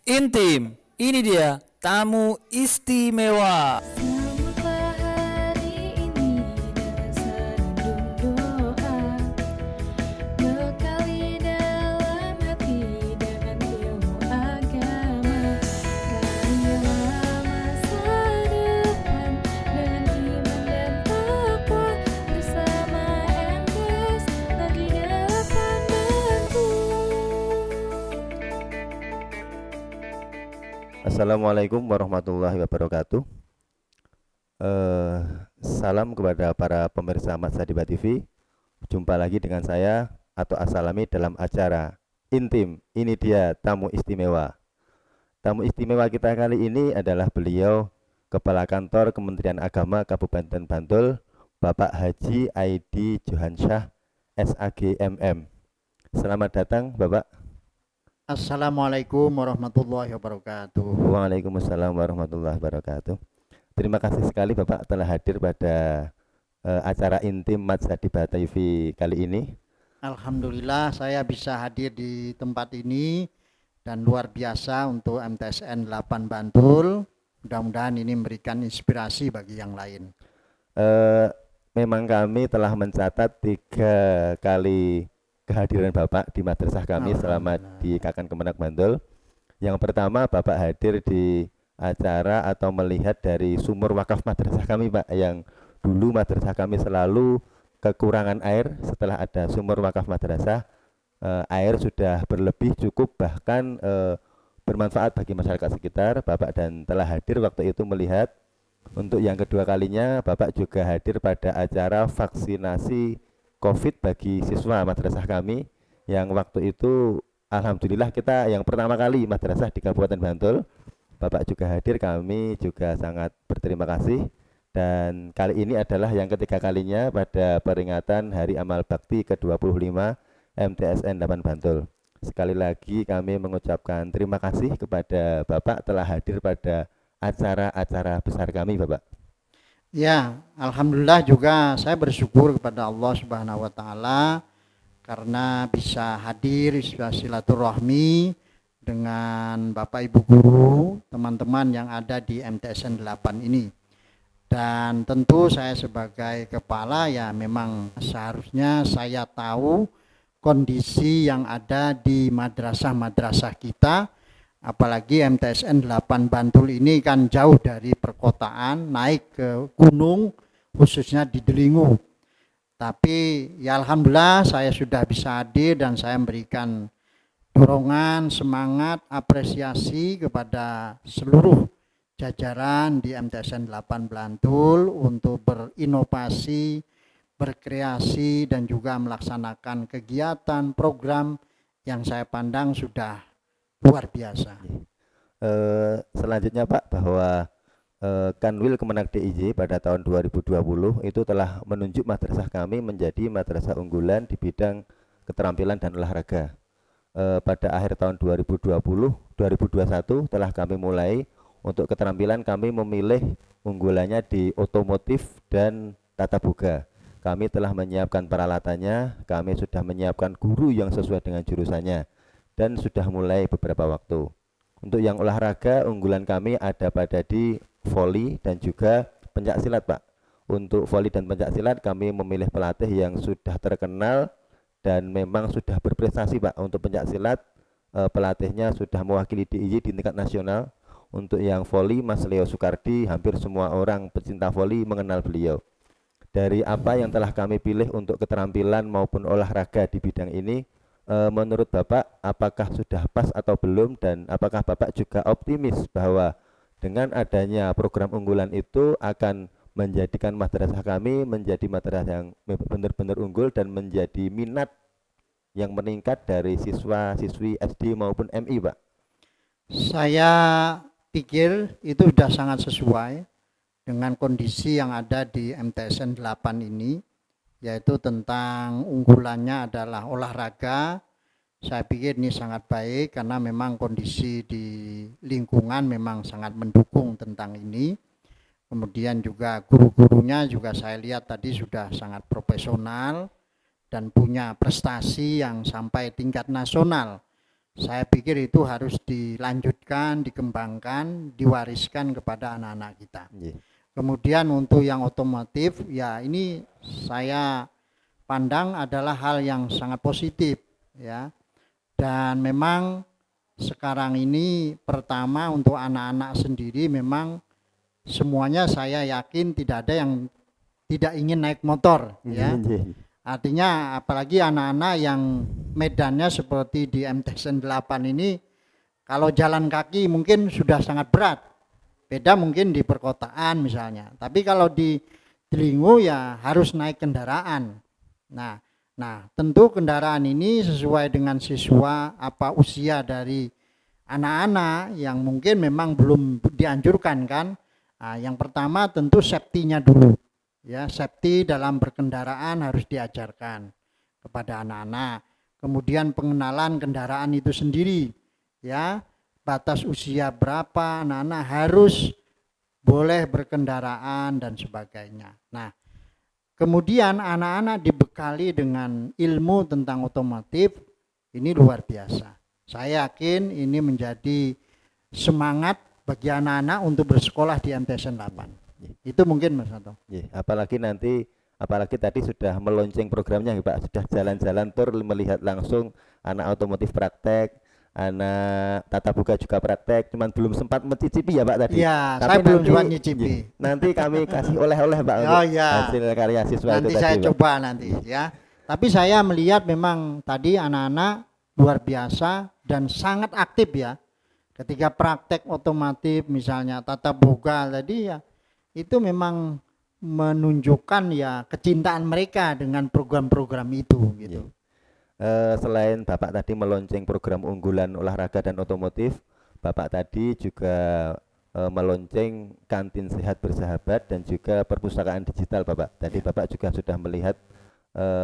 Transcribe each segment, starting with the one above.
Intim, ini dia tamu istimewa. Sambutlah hari ini dengan senandung doa, bekali dalam hati dengan ilmu agama. Gali masa depan dengan iman dan takwa, bersama MTS lagi 8 bangku. Assalamualaikum warahmatullahi wabarakatuh. Salam kepada para pemirsa Matsadiba TV. Jumpa lagi dengan saya atau Asalami dalam acara Intim. Ini dia tamu istimewa. Tamu istimewa kita kali ini adalah beliau Kepala Kantor Kementerian Agama Kabupaten Bantul, Bapak Haji Aidi Johansyah, SAG MM. Selamat datang, Bapak. Assalamualaikum warahmatullahi wabarakatuh. Waalaikumsalam warahmatullahi wabarakatuh. Terima kasih sekali Bapak telah hadir pada acara Intim Matsadiba TV kali ini. Alhamdulillah saya bisa hadir di tempat ini dan luar biasa untuk MTSN 8 Bantul. Mudah-mudahan ini memberikan inspirasi bagi yang lain. Memang kami telah mencatat 3 kali kehadiran Bapak di madrasah kami selama di Kakan Kemenak Bantul. Yang pertama Bapak hadir di acara atau melihat dari sumur wakaf madrasah kami, Pak, yang dulu madrasah kami selalu kekurangan air. Setelah ada sumur wakaf madrasah, air sudah berlebih cukup, bahkan bermanfaat bagi masyarakat sekitar. Bapak dan telah hadir waktu itu melihat. Untuk yang kedua kalinya Bapak juga hadir pada acara vaksinasi COVID bagi siswa madrasah kami, yang waktu itu alhamdulillah kita yang pertama kali madrasah di Kabupaten Bantul. Bapak juga hadir, kami juga sangat berterima kasih. Dan kali ini adalah yang ketiga kalinya pada peringatan Hari Amal Bakti ke-25 MTSN 8 Bantul. Sekali lagi kami mengucapkan terima kasih kepada Bapak telah hadir pada acara-acara besar kami, Bapak. Ya, alhamdulillah juga saya bersyukur kepada Allah Subhanahu wa taala karena bisa hadir, bisa silaturahmi dengan Bapak Ibu guru, teman-teman yang ada di MTSN 8 ini. Dan tentu saya sebagai kepala ya memang seharusnya saya tahu kondisi yang ada di madrasah-madrasah kita. Apalagi MTSN 8 Bantul ini kan jauh dari perkotaan, naik ke gunung, khususnya di Delingu. Tapi ya alhamdulillah saya sudah bisa hadir dan saya memberikan dorongan, semangat, apresiasi kepada seluruh jajaran di MTSN 8 Bantul untuk berinovasi, berkreasi dan juga melaksanakan kegiatan, program yang saya pandang sudah luar biasa. Selanjutnya Pak, bahwa Kanwil Kemenak DIY pada tahun 2020 itu telah menunjuk madrasah kami menjadi madrasah unggulan di bidang keterampilan dan olahraga. Pada akhir tahun 2020-2021 telah kami mulai untuk keterampilan, kami memilih unggulannya di otomotif dan tata boga. Kami telah menyiapkan peralatannya, kami sudah menyiapkan guru yang sesuai dengan jurusannya, dan sudah mulai beberapa waktu. Untuk yang olahraga, unggulan kami ada pada di voli dan juga pencak silat, Pak. Untuk voli dan pencak silat kami memilih pelatih yang sudah terkenal dan memang sudah berprestasi, Pak. Untuk pencak silat pelatihnya sudah mewakili DIY di tingkat nasional. Untuk yang voli, Mas Leo Sukardi, hampir semua orang pecinta voli mengenal beliau. Dari apa yang telah kami pilih untuk keterampilan maupun olahraga di bidang ini, menurut Bapak apakah sudah pas atau belum, dan apakah Bapak juga optimis bahwa dengan adanya program unggulan itu akan menjadikan madrasah kami menjadi madrasah yang benar-benar unggul dan menjadi minat yang meningkat dari siswa-siswi SD maupun MI, Pak? Saya pikir itu sudah sangat sesuai dengan kondisi yang ada di MTSN 8 ini, yaitu tentang unggulannya adalah olahraga. Saya pikir ini sangat baik karena memang kondisi di lingkungan memang sangat mendukung tentang ini. Kemudian juga guru-gurunya juga saya lihat tadi sudah sangat profesional dan punya prestasi yang sampai tingkat nasional. Saya pikir itu harus dilanjutkan, dikembangkan, diwariskan kepada anak-anak kita. Nggih. Kemudian untuk yang otomotif, ya ini saya pandang adalah hal yang sangat positif ya. Dan memang sekarang ini pertama untuk anak-anak sendiri memang semuanya saya yakin tidak ada yang tidak ingin naik motor ya. Nggih. Artinya apalagi anak-anak yang medannya seperti di MTSN 8 ini, kalau jalan kaki mungkin sudah sangat berat. Beda mungkin di perkotaan misalnya. Tapi kalau di Delingo ya harus naik kendaraan. Nah, tentu kendaraan ini sesuai dengan siswa apa usia dari anak-anak yang mungkin memang belum dianjurkan kan. Nah, yang pertama tentu safety-nya dulu. Ya, safety dalam berkendaraan harus diajarkan kepada anak-anak. Kemudian pengenalan kendaraan itu sendiri, ya, batas usia berapa anak-anak harus boleh berkendaraan dan sebagainya. Nah, kemudian anak-anak dibekali dengan ilmu tentang otomotif, ini luar biasa. Saya yakin ini menjadi semangat bagi anak-anak untuk bersekolah di MTSN 8. Itu mungkin Mas Anto. Apalagi tadi sudah melonceng programnya ya Pak, sudah jalan-jalan tur melihat langsung anak otomotif praktek, anak tata boga juga praktek, cuman belum sempat mencicipi ya Pak tadi. Iya, Tapi saya belum nanti- juga nyicipi. Nanti kami kasih oleh-oleh Pak Oh untuk iya. hasil karya siswa Nanti itu saya tadi, Pak. coba nanti ya. Tapi saya melihat memang tadi anak-anak luar biasa dan sangat aktif ya. Ketika praktek otomotif misalnya tata boga tadi ya, itu memang menunjukkan ya kecintaan mereka dengan program-program itu gitu. Selain Bapak tadi melonceng program unggulan olahraga dan otomotif, Bapak tadi juga melonceng kantin sehat bersahabat dan juga perpustakaan digital Bapak. Tadi Bapak juga sudah melihat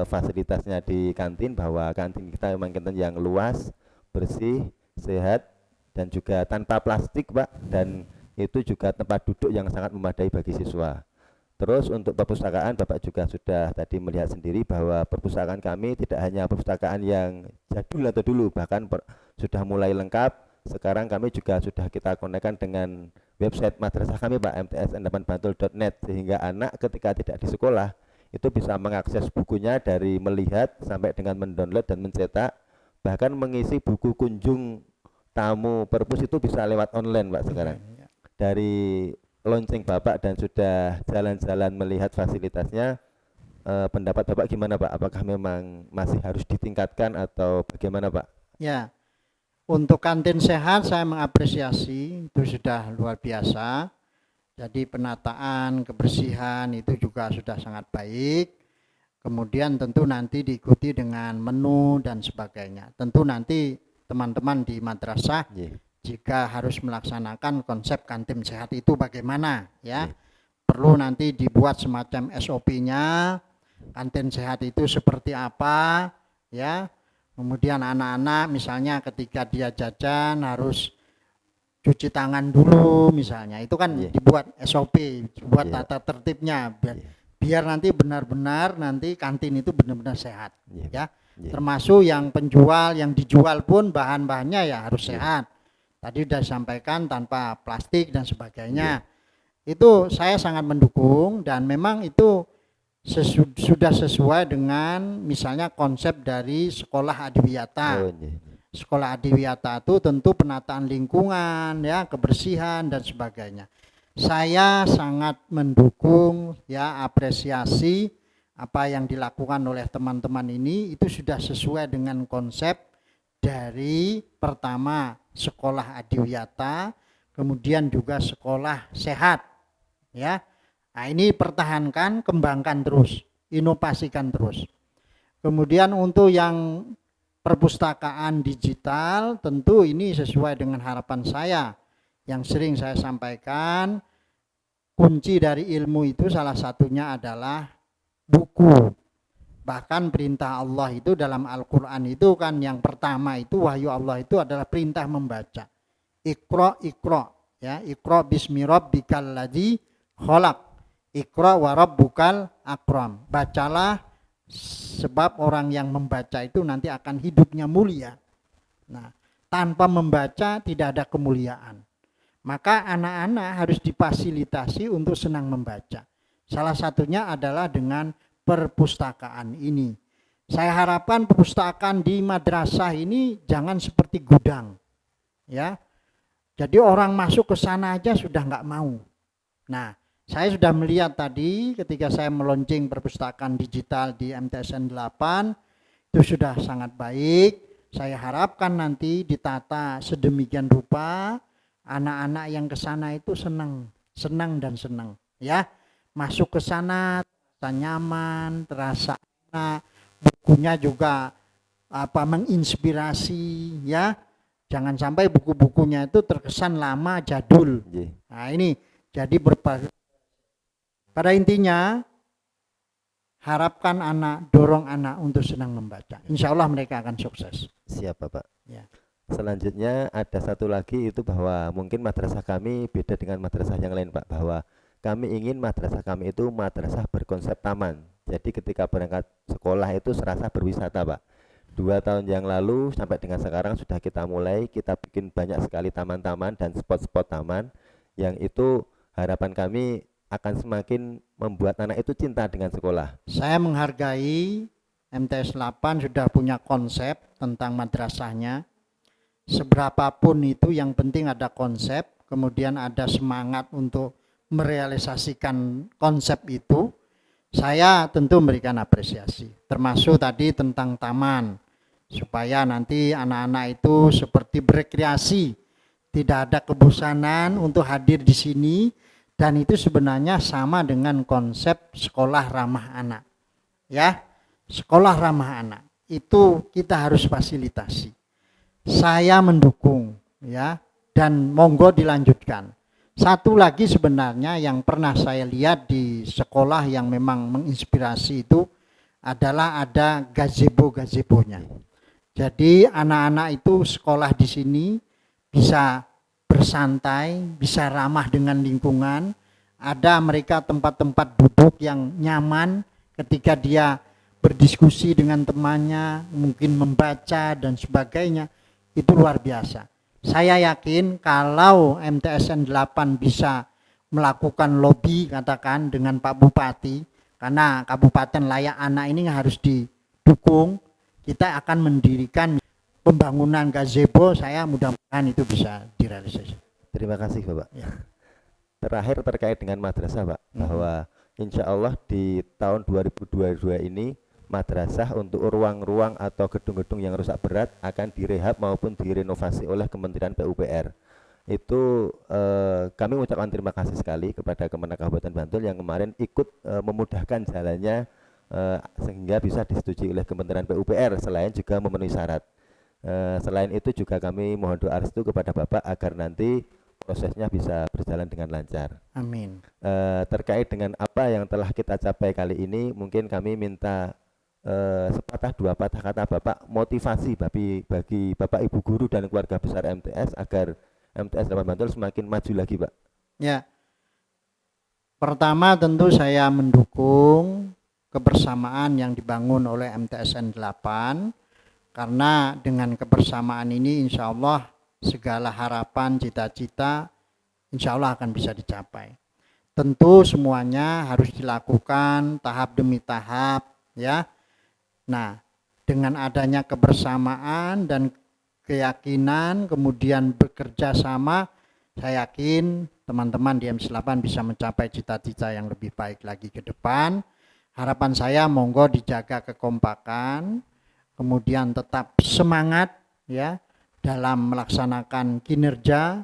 fasilitasnya di kantin, bahwa kantin kita memang kantin yang luas, bersih, sehat dan juga tanpa plastik Pak, dan itu juga tempat duduk yang sangat memadai bagi siswa. Terus untuk perpustakaan Bapak juga sudah tadi melihat sendiri bahwa perpustakaan kami tidak hanya perpustakaan yang jadul atau dulu, bahkan sudah mulai lengkap. Sekarang kami juga sudah kita konekkan dengan website madrasah kami Pak, mtsn8bantul.net, sehingga anak ketika tidak di sekolah itu bisa mengakses bukunya dari melihat sampai dengan mendownload dan mencetak, bahkan mengisi buku kunjung tamu perpus itu bisa lewat online Pak sekarang. Dari lonceng Bapak dan sudah jalan-jalan melihat fasilitasnya, pendapat Bapak gimana Pak? Apakah memang masih harus ditingkatkan atau bagaimana Pak? Ya. Untuk kantin sehat saya mengapresiasi, itu sudah luar biasa. Jadi penataan, kebersihan itu juga sudah sangat baik. Kemudian tentu nanti diikuti dengan menu dan sebagainya. Tentu nanti teman-teman di madrasah jika harus melaksanakan konsep kantin sehat itu bagaimana ya. Perlu nanti dibuat semacam SOP-nya, kantin sehat itu seperti apa ya. Kemudian anak-anak misalnya ketika dia jajan harus cuci tangan dulu misalnya, itu kan dibuat SOP, buat tata tertibnya biar nanti benar-benar nanti kantin itu benar-benar sehat ya. Termasuk yang penjual, yang dijual pun bahan-bahannya ya harus sehat. Tadi sudah disampaikan tanpa plastik dan sebagainya. Itu saya sangat mendukung dan memang itu sudah sesuai dengan misalnya konsep dari sekolah adiwiyata. Sekolah adiwiyata itu tentu penataan lingkungan ya, kebersihan dan sebagainya. Saya sangat mendukung ya, apresiasi apa yang dilakukan oleh teman-teman ini itu sudah sesuai dengan konsep dari pertama sekolah adiwiyata, kemudian juga sekolah sehat ya. Nah, ini pertahankan, kembangkan terus, inovasikan terus. Kemudian untuk yang perpustakaan digital, tentu ini sesuai dengan harapan saya yang sering saya sampaikan. Kunci dari ilmu itu salah satunya adalah buku. Bahkan perintah Allah itu dalam Al-Quran itu kan yang pertama itu wahyu Allah itu adalah perintah membaca. Iqra, Iqra ya, Iqra bismi rabbikal ladzi khalaq, Iqra wa rabbukal akram. Bacalah sebab orang yang membaca itu nanti akan hidupnya mulia. Nah, Tanpa membaca tidak ada kemuliaan. Maka anak-anak harus difasilitasi untuk senang membaca. Salah satunya adalah dengan perpustakaan ini. Saya harapkan perpustakaan di madrasah ini jangan seperti gudang, ya. Jadi orang masuk ke sana aja sudah nggak mau. Nah, saya sudah melihat tadi ketika saya meluncing perpustakaan digital di MTSN 8, itu sudah sangat baik. Saya harapkan nanti ditata sedemikian rupa, anak-anak yang ke sana itu senang dan senang, ya. Masuk ke sana terasa nyaman, terasa enak, bukunya juga menginspirasi, ya. Jangan sampai buku-bukunya itu terkesan lama, jadul. Nah, ini jadi pada intinya harapkan anak, dorong anak untuk senang membaca. Insya Allah mereka akan sukses. Siap Bapak. Ya. Selanjutnya ada satu lagi itu bahwa mungkin madrasah kami beda dengan madrasah yang lain Pak, bahwa kami ingin madrasah kami itu madrasah berkonsep taman. Jadi ketika berangkat sekolah itu serasa berwisata Pak. 2 tahun yang lalu sampai dengan sekarang sudah kita bikin banyak sekali taman-taman dan spot-spot taman yang itu harapan kami akan semakin membuat anak itu cinta dengan sekolah. Saya menghargai MTS 8 sudah punya konsep tentang madrasahnya. Seberapapun itu yang penting ada konsep, kemudian ada semangat untuk merealisasikan konsep itu. Saya tentu memberikan apresiasi, termasuk tadi tentang taman, supaya nanti anak-anak itu seperti berekreasi, tidak ada kebosanan untuk hadir di sini, dan itu sebenarnya sama dengan konsep sekolah ramah anak. Ya, sekolah ramah anak itu kita harus fasilitasi. Saya mendukung, ya, dan monggo dilanjutkan. Satu lagi sebenarnya yang pernah saya lihat di sekolah yang memang menginspirasi itu adalah ada gazebo-gazebonya. Jadi anak-anak itu sekolah di sini bisa bersantai, bisa ramah dengan lingkungan. Ada mereka tempat-tempat duduk yang nyaman ketika dia berdiskusi dengan temannya, mungkin membaca dan sebagainya. Itu luar biasa. Saya yakin kalau MTSN 8 bisa melakukan lobby katakan dengan Pak Bupati, karena Kabupaten Layak Anak ini harus didukung, kita akan mendirikan pembangunan gazebo. Saya mudah-mudahan itu bisa direalisasi. Terima kasih Bapak. Ya. Terakhir terkait dengan madrasah Pak, bahwa insya Allah di tahun 2022 ini madrasah untuk ruang-ruang atau gedung-gedung yang rusak berat akan direhab maupun direnovasi oleh Kementerian PUPR. Itu kami mengucapkan terima kasih sekali kepada Kemenak Kabupaten Bantul yang kemarin ikut memudahkan jalannya sehingga bisa disetujui oleh Kementerian PUPR, selain juga memenuhi syarat. Selain itu juga kami mohon doa restu kepada Bapak agar nanti prosesnya bisa berjalan dengan lancar. Amin. Terkait dengan apa yang telah kita capai kali ini, mungkin kami minta sepatah dua patah kata Bapak motivasi bagi Bapak Ibu guru dan keluarga besar MTS agar MTS 8 Bantul semakin maju lagi Pak. Ya. Pertama tentu saya mendukung kebersamaan yang dibangun oleh MTSN 8, karena dengan kebersamaan ini insya Allah segala harapan, cita-cita insya Allah akan bisa dicapai. Tentu semuanya harus dilakukan tahap demi tahap, ya. Nah, dengan adanya kebersamaan dan keyakinan, kemudian bekerja sama, saya yakin teman-teman di MC8 bisa mencapai cita-cita yang lebih baik lagi ke depan. Harapan saya monggo dijaga kekompakan, kemudian tetap semangat ya dalam melaksanakan kinerja.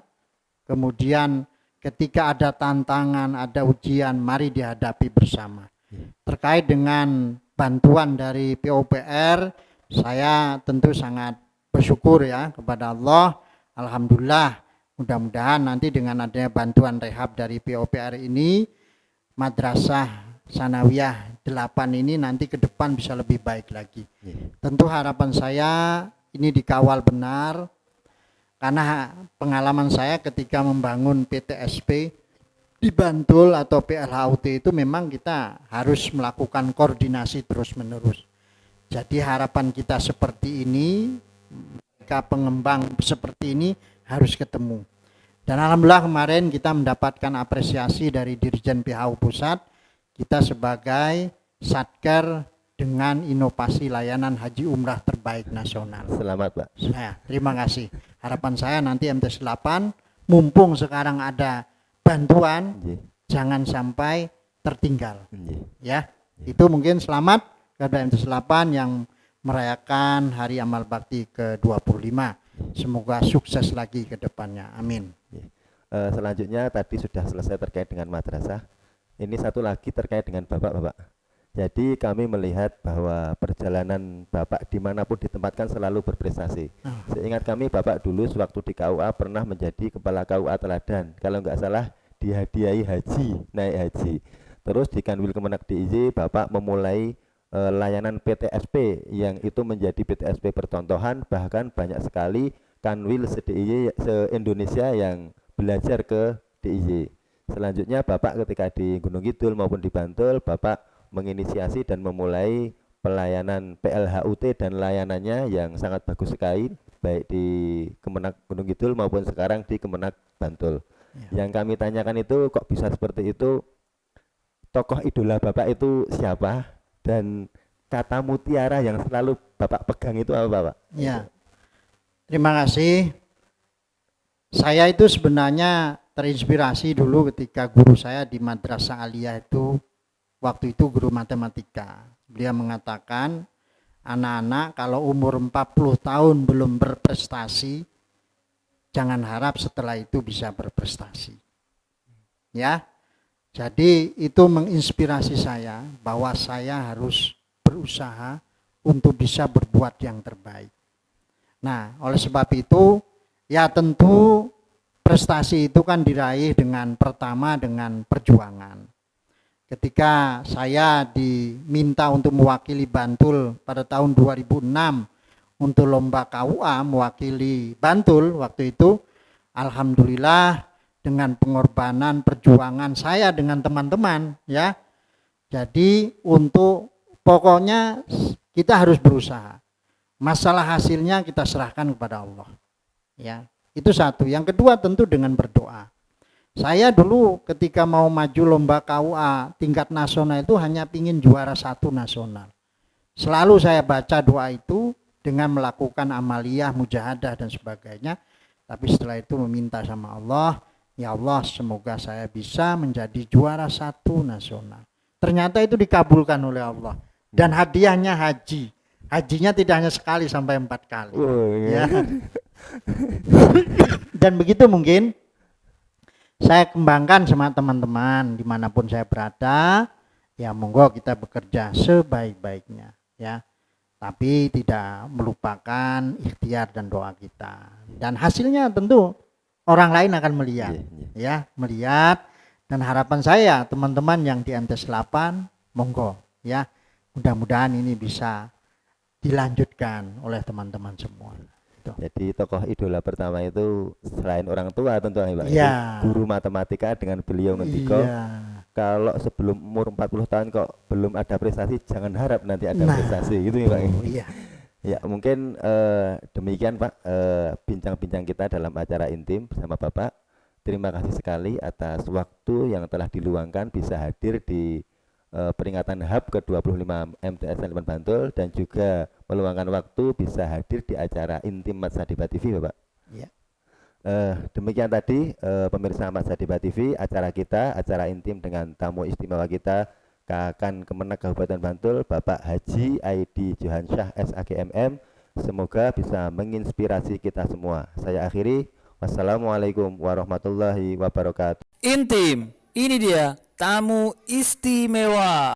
Kemudian ketika ada tantangan, ada ujian, mari dihadapi bersama. Terkait dengan bantuan dari PUPR, saya tentu sangat bersyukur ya kepada Allah. Alhamdulillah, mudah-mudahan nanti dengan adanya bantuan rehab dari PUPR ini, Madrasah Sanawiyah 8 ini nanti ke depan bisa lebih baik lagi. Tentu harapan saya ini dikawal benar, karena pengalaman saya ketika membangun PTSP di Bantul atau PLHUT itu memang kita harus melakukan koordinasi terus-menerus. Jadi harapan kita seperti ini, pengembang seperti ini harus ketemu. Dan alhamdulillah kemarin kita mendapatkan apresiasi dari Dirjen PHU Pusat, kita sebagai Satker dengan inovasi layanan haji umrah terbaik nasional. Selamat Pak. Terima kasih. Harapan saya nanti MTS 8 mumpung sekarang ada bantuan, Nggih. jangan sampai tertinggal. Nggih. Ya, itu mungkin selamat kepada MTS 8 yang merayakan Hari Amal Bakti ke-25. Semoga sukses lagi ke depannya. Amin. Selanjutnya tadi sudah selesai terkait dengan madrasah. Ini satu lagi terkait dengan Bapak-bapak. Jadi kami melihat bahwa perjalanan Bapak dimanapun ditempatkan selalu berprestasi. Seingat kami Bapak dulu sewaktu di KUA pernah menjadi kepala KUA teladan. Kalau nggak salah dihadiahi haji, naik haji. Terus di Kanwil Kemenak DIY Bapak memulai layanan PTSP yang itu menjadi PTSP percontohan, bahkan banyak sekali Kanwil se-DIY se-Indonesia yang belajar ke DIY. Selanjutnya Bapak ketika di Gunung Kidul maupun di Bantul, Bapak menginisiasi dan memulai pelayanan PLHUT dan layanannya yang sangat bagus sekali, baik di Kemenak Gunung Kidul maupun sekarang di Kemenak Bantul. Yang kami tanyakan itu kok bisa seperti itu, tokoh idola Bapak itu siapa, dan kata mutiara yang selalu Bapak pegang itu apa Pak? Ya, terima kasih. Saya itu sebenarnya terinspirasi dulu ketika guru saya di Madrasah Aliyah itu, waktu itu guru matematika. Beliau mengatakan, anak-anak kalau umur 40 tahun belum berprestasi, jangan harap setelah itu bisa berprestasi. Ya, jadi itu menginspirasi saya bahwa saya harus berusaha untuk bisa berbuat yang terbaik. Nah, oleh sebab itu, ya tentu prestasi itu kan diraih dengan pertama dengan perjuangan. Ketika saya diminta untuk mewakili Bantul pada tahun 2006 untuk lomba KUA mewakili Bantul waktu itu, alhamdulillah dengan pengorbanan perjuangan saya dengan teman-teman, ya. Jadi untuk pokoknya kita harus berusaha. Masalah hasilnya kita serahkan kepada Allah. Ya, itu satu. Yang kedua tentu dengan berdoa. Saya dulu ketika mau maju lomba KUA tingkat nasional itu hanya pingin juara 1 nasional. Selalu saya baca doa itu dengan melakukan amaliyah, mujahadah dan sebagainya. Tapi setelah itu meminta sama Allah, ya Allah semoga saya bisa menjadi juara 1 nasional. Ternyata itu dikabulkan oleh Allah. Dan hadiahnya haji. Hajinya tidak hanya sekali sampai 4 kali. Ya. Dan begitu mungkin saya kembangkan sama teman-teman dimanapun saya berada. Ya monggo kita bekerja sebaik-baiknya. Ya. Tapi tidak melupakan ikhtiar dan doa kita. Dan hasilnya tentu orang lain akan melihat, ya, melihat. Dan harapan saya teman-teman yang di MTS 8, monggo, ya, mudah-mudahan ini bisa dilanjutkan oleh teman-teman semua. Jadi tokoh idola pertama itu selain orang tua tentu Pak, ya, guru matematika dengan beliau ngendiko, kalau sebelum umur 40 tahun kok belum ada prestasi, jangan harap nanti ada prestasi, gitu ya Pak. Iya. Ya mungkin demikian Pak bincang-bincang kita dalam acara intim bersama Bapak. Terima kasih sekali atas waktu yang telah diluangkan bisa hadir di peringatan HUB ke-25 MTS 8 Bantul dan juga meluangkan waktu bisa hadir di acara intim Matsadiba TV Bapak. Ya. Demikian tadi pemirsa Matsadiba TV acara kita, acara intim dengan tamu istimewa kita Kakan Kemenak Kabupaten Bantul, Bapak Haji Aidi Johansyah SAGMM. Semoga bisa menginspirasi kita semua. Saya akhiri. Wassalamualaikum warahmatullahi wabarakatuh. Intim, ini dia tamu istimewa.